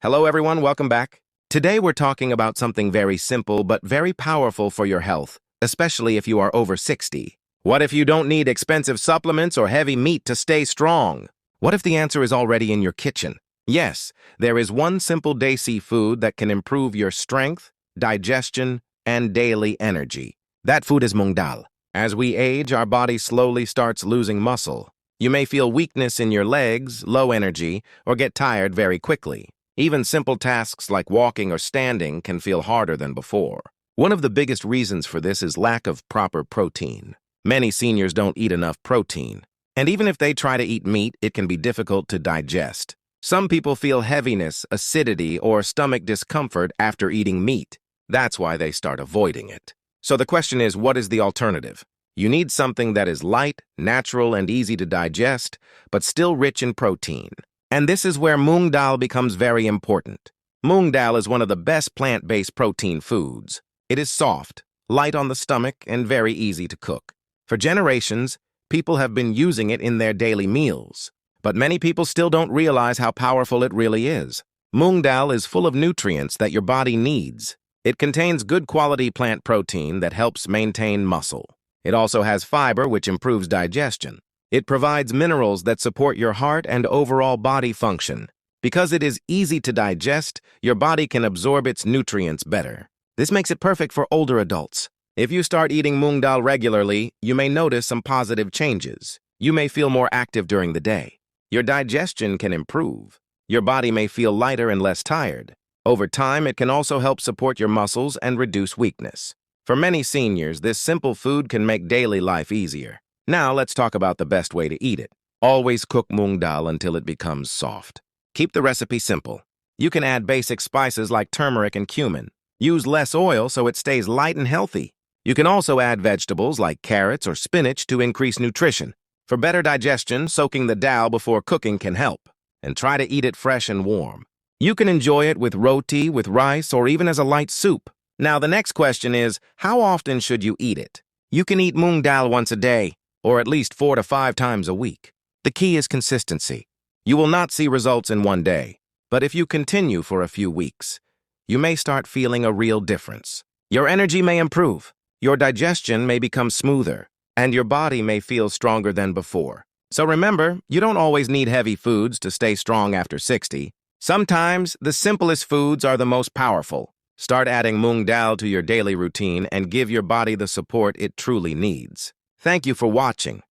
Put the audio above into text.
Hello everyone, welcome back. Today we're talking about something very simple but very powerful for your health, especially if you are over 60. What if you don't need expensive supplements or heavy meat to stay strong? What if the answer is already in your kitchen? Yes, there is one simple Desi food that can improve your strength, digestion, and daily energy. That food is Moong dal. As we age, our body slowly starts losing muscle. You may feel weakness in your legs, low energy, or get tired very quickly. Even simple tasks like walking or standing can feel harder than before. One of the biggest reasons for this is lack of proper protein. Many seniors don't eat enough protein. And even if they try to eat meat, it can be difficult to digest. Some people feel heaviness, acidity, or stomach discomfort after eating meat. That's why they start avoiding it. So the question is, what is the alternative? You need something that is light, natural, and easy to digest, but still rich in protein. And this is where Moong dal becomes very important. Moong dal is one of the best plant-based protein foods. It is soft, light on the stomach, and very easy to cook. For generations, people have been using it in their daily meals. But many people still don't realize how powerful it really is. Moong dal is full of nutrients that your body needs. It contains good quality plant protein that helps maintain muscle. It also has fiber, which improves digestion. It provides minerals that support your heart and overall body function. Because it is easy to digest, your body can absorb its nutrients better. This makes it perfect for older adults. If you start eating Moong dal regularly, you may notice some positive changes. You may feel more active during the day. Your digestion can improve. Your body may feel lighter and less tired. Over time, it can also help support your muscles and reduce weakness. For many seniors, this simple food can make daily life easier. Now, let's talk about the best way to eat it. Always cook Moong dal until it becomes soft. Keep the recipe simple. You can add basic spices like turmeric and cumin. Use less oil so it stays light and healthy. You can also add vegetables like carrots or spinach to increase nutrition. For better digestion, soaking the dal before cooking can help. And try to eat it fresh and warm. You can enjoy it with roti, with rice, or even as a light soup. Now, the next question is, how often should you eat it? You can eat Moong dal once a day, or at least 4 to 5 times a week. The key is consistency. You will not see results in one day, but if you continue for a few weeks, you may start feeling a real difference. Your energy may improve, your digestion may become smoother, and your body may feel stronger than before. So remember, you don't always need heavy foods to stay strong after 60. Sometimes, the simplest foods are the most powerful. Start adding Moong dal to your daily routine and give your body the support it truly needs. Thank you for watching.